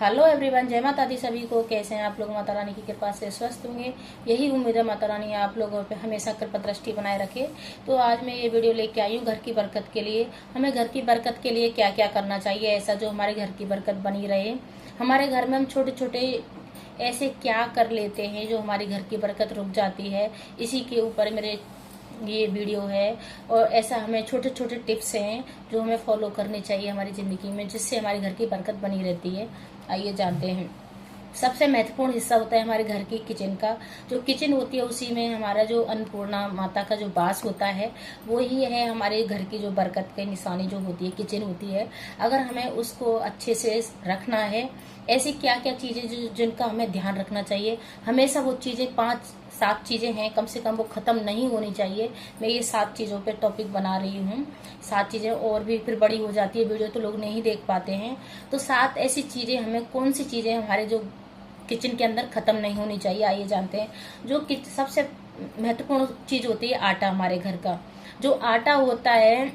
Hello everyone, जय माता दी सभी को। कैसे हैं आप लोग? माता रानी की कृपा से स्वस्थ होंगे, यही उम्मीद है माता रानी आप लोगों पे हमेशा कृपा दृष्टि बनाए रखे। तो आज मैं ये वीडियो लेके आई हूँ घर की बरकत के लिए। हमें घर की बरकत के लिए क्या क्या करना चाहिए ऐसा जो हमारे घर की बरकत बनी रहे। हमारे घर में हम छोटे छोटे ऐसे क्या कर लेते हैं जो हमारी घर की बरकत रुक जाती है, इसी के ऊपर मेरे ये वीडियो है। और ऐसा हमें छोटे छोटे टिप्स हैं जो हमें फॉलो करने चाहिए हमारी ज़िंदगी में, जिससे हमारे घर की बरकत बनी रहती है। आइए जानते हैं। सबसे महत्वपूर्ण हिस्सा होता है हमारे घर की किचन का। जो किचन होती है उसी में हमारा जो अन्नपूर्णा माता का जो वास होता है वो ही है हमारे घर की जो बरकत की निशानी जो होती है, किचन होती है। अगर हमें उसको अच्छे से रखना है, ऐसी क्या क्या चीज़ें जिनका हमें ध्यान रखना चाहिए। हमेशा वो चीज़ें 5-7 चीज़ें हैं, कम से कम वो ख़त्म नहीं होनी चाहिए। मैं ये 7 चीज़ों पे टॉपिक बना रही हूँ। 7 चीज़ें और भी फिर बड़ी हो जाती है वीडियो, तो लोग नहीं देख पाते हैं। तो 7 ऐसी चीज़ें, हमें कौन सी चीज़ें हमारे जो किचन के अंदर खत्म नहीं होनी चाहिए, आइए जानते हैं। जो सबसे महत्वपूर्ण चीज होती है आटा। हमारे घर का जो आटा होता है,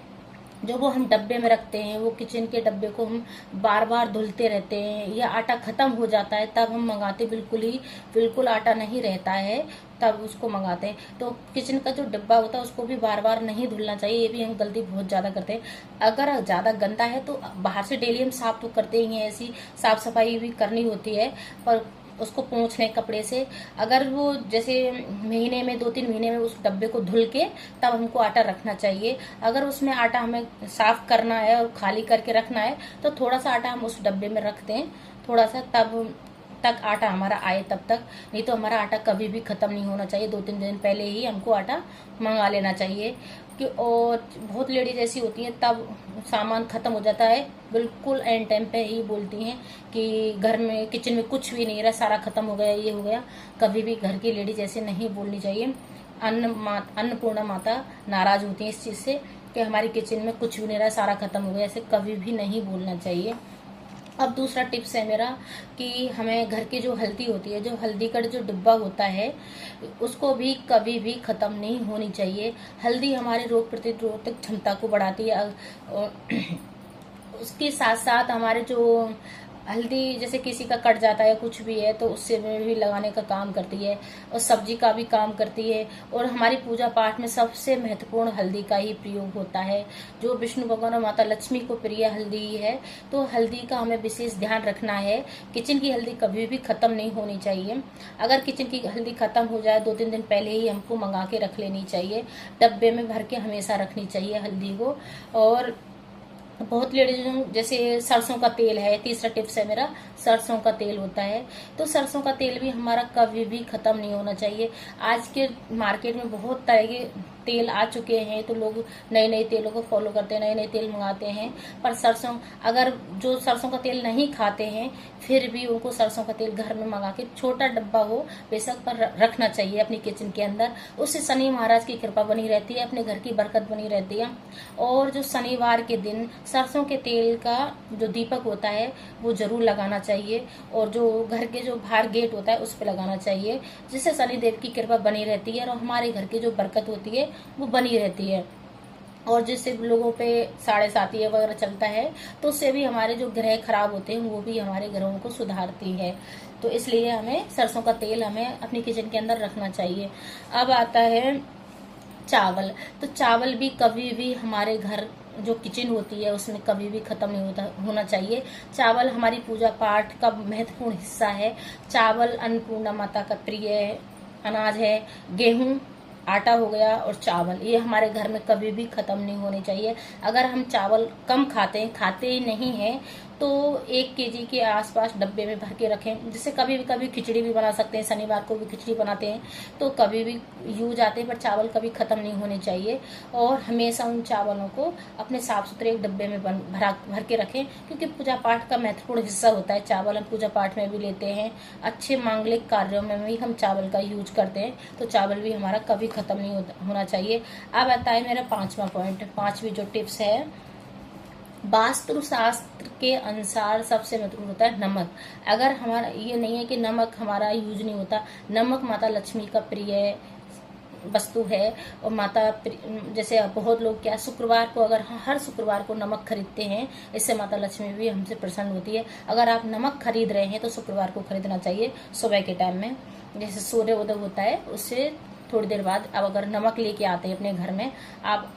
जो वो हम डब्बे में रखते हैं, वो किचन के डब्बे को हम बार बार धुलते रहते हैं, या आटा खत्म हो जाता है तब हम मंगाते, बिल्कुल आटा नहीं रहता है तब उसको मंगाते हैं। तो किचन का जो डब्बा होता है उसको भी बार बार नहीं धुलना चाहिए, ये भी हम गलती बहुत ज्यादा करते हैं। अगर ज्यादा गंदा है तो बाहर से डेली हम साफ तो करते ही हैं, ऐसी साफ सफाई भी करनी होती है, पर उसको पोंछ लें कपड़े से। अगर वो जैसे महीने में 2-3 महीने में उस डब्बे को धुल के तब हमको आटा रखना चाहिए। अगर उसमें आटा हमें साफ करना है और खाली करके रखना है तो थोड़ा सा आटा हम उस डब्बे में रखते हैं, थोड़ा सा, तब तक आटा हमारा आए तब तक। नहीं तो हमारा आटा कभी भी खत्म नहीं होना चाहिए। 2-3 दिन पहले ही हमको आटा मंगा लेना चाहिए कि, और बहुत लेडीज ऐसी होती हैं तब सामान खत्म हो जाता है, बिल्कुल एंड टाइम पे ही बोलती हैं कि घर में किचन में कुछ भी नहीं रहा, सारा खत्म हो गया, ये हो गया। कभी भी घर की लेडीज ऐसे नहीं बोलनी चाहिए। अन्नपूर्णा माता नाराज होती है इस चीज से कि हमारी किचन में कुछ भी नहीं रहा, सारा खत्म हो गया, ऐसे कभी भी नहीं बोलना चाहिए। अब दूसरा टिप्स है मेरा कि हमें घर की जो हल्दी होती है, जो हल्दी का जो डिब्बा होता है, उसको भी कभी भी खत्म नहीं होनी चाहिए। हल्दी हमारे रोग प्रतिरोधक क्षमता को बढ़ाती है। उसके साथ साथ हमारे जो हल्दी, जैसे किसी का कट जाता है कुछ भी है तो उससे में भी लगाने का काम करती है, और सब्जी का भी काम करती है। और हमारी पूजा पाठ में सबसे महत्वपूर्ण हल्दी का ही प्रयोग होता है। जो विष्णु भगवान और माता लक्ष्मी को प्रिय हल्दी है, तो हल्दी का हमें विशेष ध्यान रखना है। किचन की हल्दी कभी भी खत्म नहीं होनी चाहिए। अगर किचन की हल्दी खत्म हो जाए 2-3 दिन पहले ही हमको मंगा के रख लेनी चाहिए, डब्बे में भर के हमेशा रखनी चाहिए हल्दी को। और बहुत लेडीज, जैसे सरसों का तेल है, तीसरा टिप्स है मेरा, सरसों का तेल होता है। तो सरसों का तेल भी हमारा कभी भी खत्म नहीं होना चाहिए। आज के मार्केट में बहुत तरह के तेल आ चुके हैं, तो लोग नए नए तेलों को फॉलो करते हैं, नए नए तेल मंगाते हैं। पर सरसों, अगर जो सरसों का तेल नहीं खाते हैं फिर भी उनको सरसों का तेल घर में मंगा के, छोटा डब्बा हो बेशक, पर रखना चाहिए अपनी किचन के अंदर। उससे शनि महाराज की कृपा बनी रहती है, अपने घर की बरकत बनी रहती है। और जो शनिवार के दिन सरसों के तेल का जो दीपक होता है वो जरूर लगाना चाहिए, और जो घर के जो बाहर गेट होता है उस पर लगाना चाहिए, जिससे शनिदेव की कृपा बनी रहती है और हमारे घर की जो बरकत होती है वो बनी रहती है। और जिससे लोगों पे साढ़े साती वगैरह चलता है तो उससे भी हमारे जो ग्रह खराब होते हैं वो भी हमारे ग्रहों को सुधारती है। तो इसलिए हमें सरसों का तेल हमें अपनी किचन के अंदर रखना चाहिए। अब आता है चावल। तो चावल भी कभी भी हमारे घर जो किचन होती है उसमें कभी भी खत्म नहीं होना चाहिए। चावल हमारी पूजा पाठ का महत्वपूर्ण हिस्सा है। चावल अन्नपूर्णा माता का प्रिय अनाज है। गेहूं, आटा हो गया, और चावल, ये हमारे घर में कभी भी खत्म नहीं होने चाहिए। अगर हम चावल कम खाते ही नहीं हैं तो 1 केजी के आसपास डब्बे में भर के रखें, जिससे कभी खिचड़ी भी बना सकते हैं। शनिवार को भी खिचड़ी बनाते हैं तो कभी भी यूज आते हैं, पर चावल कभी खत्म नहीं होने चाहिए। और हमेशा उन चावलों को अपने साफ सुथरे एक डब्बे में भर के रखें, क्योंकि पूजा पाठ का महत्वपूर्ण हिस्सा होता है चावल। हम पूजा पाठ में भी लेते हैं, अच्छे मांगलिक कार्यों में भी हम चावल का यूज करते हैं, तो चावल भी हमारा कभी खत्म नहीं होना चाहिए। अब आता है मेरा 5वां पॉइंट, 5वीं जो टिप्स है। वास्तु शास्त्र के अनुसार सबसे महत्वपूर्ण होता है नमक। अगर हमारा ये नहीं है कि नमक हमारा यूज नहीं होता, नमक माता लक्ष्मी का प्रिय वस्तु है। और माता जैसे बहुत लोग क्या शुक्रवार को, अगर हर शुक्रवार को नमक खरीदते हैं, इससे माता लक्ष्मी भी हमसे प्रसन्न होती है। अगर आप नमक खरीद रहे हैं तो शुक्रवार को खरीदना चाहिए सुबह के टाइम में, जैसे सूर्योदय होता है उससे थोड़ी देर बाद। अब अगर नमक लेके आते हैं अपने घर में, आप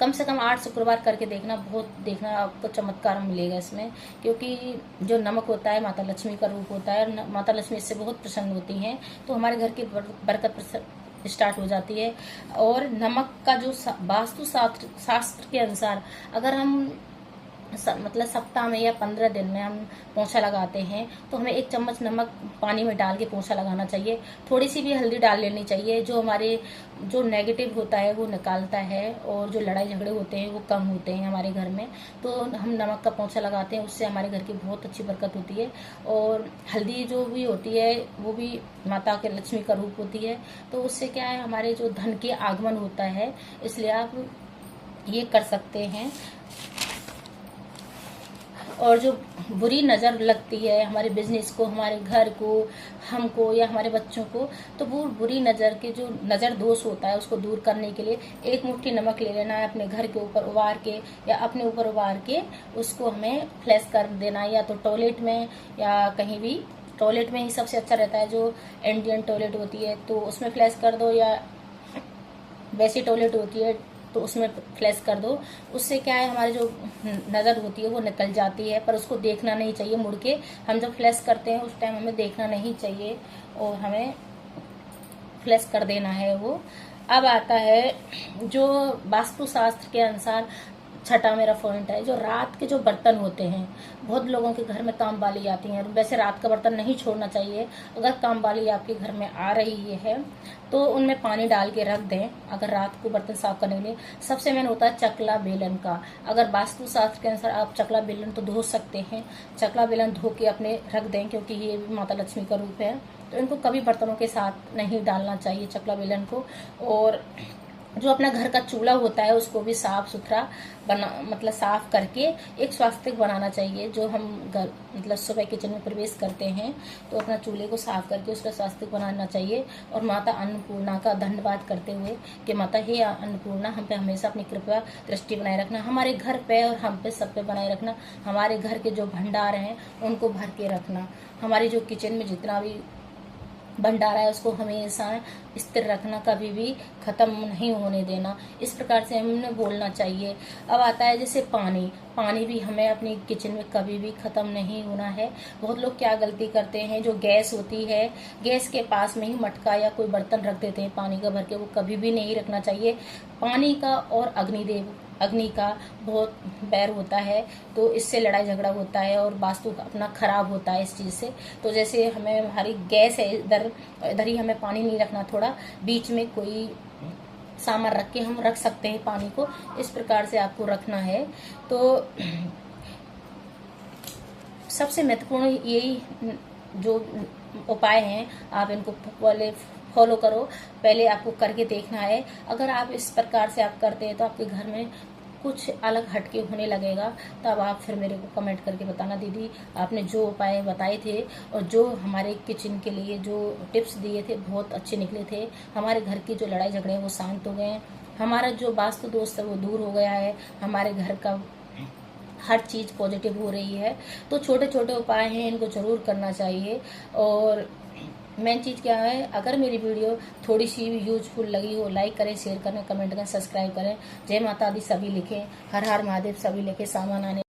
कम से कम 8 शुक्रवार करके देखना, देखना आपको चमत्कार मिलेगा इसमें। क्योंकि जो नमक होता है माता लक्ष्मी का रूप होता है, और माता लक्ष्मी इससे बहुत प्रसन्न होती हैं, तो हमारे घर की बरकत स्टार्ट हो जाती है। और नमक का जो वास्तु शास्त्र के अनुसार, अगर हम मतलब सप्ताह में या 15 दिन में हम पोंछा लगाते हैं, तो हमें 1 चम्मच नमक पानी में डाल के पोंछा लगाना चाहिए। थोड़ी सी भी हल्दी डाल लेनी चाहिए, जो हमारे जो नेगेटिव होता है वो निकालता है, और जो लड़ाई झगड़े होते हैं वो कम होते हैं हमारे घर में। तो हम नमक का पोंछा लगाते हैं, उससे हमारे घर की बहुत अच्छी बरकत होती है। और हल्दी जो भी होती है वो भी माता के लक्ष्मी का रूप होती है, तो उससे क्या है, हमारे जो धन के आगमन होता है। इसलिए आप ये कर सकते हैं। और जो बुरी नज़र लगती है हमारे बिजनेस को, हमारे घर को, हमको या हमारे बच्चों को, तो वो बुरी नज़र के जो नज़र दोष होता है उसको दूर करने के लिए 1 मुट्ठी नमक ले लेना है, अपने घर के ऊपर उबार के या अपने ऊपर उबार के उसको हमें फ्लैश कर देना है, या तो टॉयलेट में या कहीं भी। टॉयलेट में ही सबसे अच्छा रहता है, जो इंडियन टॉयलेट होती है तो उसमें फ्लैश कर दो, या वैसी टॉयलेट होती है तो उसमें फ्लैश कर दो। उससे क्या है, हमारी जो नज़र होती है वो निकल जाती है, पर उसको देखना नहीं चाहिए मुड़ के। हम जब फ्लैश करते हैं उस टाइम हमें देखना नहीं चाहिए, और हमें फ्लैश कर देना है वो। अब आता है जो वास्तुशास्त्र के अनुसार छठा मेरा पॉइंट है, जो रात के जो बर्तन होते हैं। बहुत लोगों के घर में काम वाली आती हैं, वैसे रात का बर्तन नहीं छोड़ना चाहिए। अगर काम वाली आपके घर में आ रही है तो उनमें पानी डाल के रख दें, अगर रात को बर्तन साफ करने के लिए। सबसे मेन होता है चकला बेलन का। अगर वास्तुशास्त्र के अनुसार आप चकला बेलन तो धो सकते हैं, चकला बेलन धो के अपने रख दें, क्योंकि ये भी माता लक्ष्मी का रूप है। तो इनको कभी बर्तनों के साथ नहीं डालना चाहिए, चकला बेलन को। और जो अपना घर का चूल्हा होता है उसको भी साफ सुथरा मतलब साफ करके एक स्वास्तिक बनाना चाहिए। जो हम घर मतलब सुबह किचन में प्रवेश करते हैं तो अपना चूल्हे को साफ करके उसका स्वास्तिक बनाना चाहिए। और माता अन्नपूर्णा का धन्यवाद करते हुए कि माता हे अन्नपूर्णा, हम पे हमेशा अपनी कृपा दृष्टि बनाए रखना, हमारे घर पे और हम पे सब पे बनाए रखना, हमारे घर के जो भंडार हैं उनको भर के रखना, हमारी जो किचन में जितना भी भंडारा है उसको हमेशा स्थिर रखना, कभी भी खत्म नहीं होने देना। इस प्रकार से हमें बोलना चाहिए। अब आता है जैसे पानी भी हमें अपनी किचन में कभी भी खत्म नहीं होना है। बहुत लोग क्या गलती करते हैं, जो गैस होती है गैस के पास में ही मटका या कोई बर्तन रख देते हैं पानी का भर के, वो कभी भी नहीं रखना चाहिए। पानी का और अग्नि का बहुत बैर होता है, तो इससे लड़ाई झगड़ा होता है और वास्तु अपना खराब होता है इस चीज़ से। तो जैसे हमें हमारी गैस है इधर ही हमें पानी नहीं रखना, थोड़ा बीच में कोई सामान रख के हम रख सकते हैं पानी को, इस प्रकार से आपको रखना है। तो सबसे महत्वपूर्ण यही जो उपाय हैं आप इनको पहले फॉलो करो, पहले आपको करके देखना है। अगर आप इस प्रकार से आप करते हैं तो आपके घर में कुछ अलग हटके होने लगेगा। तब आप फिर मेरे को कमेंट करके बताना, दीदी आपने जो उपाय बताए थे और जो हमारे किचन के लिए जो टिप्स दिए थे बहुत अच्छे निकले थे। हमारे घर की जो लड़ाई झगड़े हैं वो शांत हो गए हैं, हमारा जो वास्तु दोष है वो दूर हो गया है, हमारे घर का हर चीज़ पॉजिटिव हो रही है। तो छोटे छोटे उपाय हैं, इनको ज़रूर करना चाहिए। और मेन चीज़ क्या है, अगर मेरी वीडियो थोड़ी सी यूजफुल लगी हो, लाइक करें, शेयर करें, कमेंट करें, सब्सक्राइब करें। जय माता दी सभी लिखें, हर हर महादेव सभी लिखें, सामान आने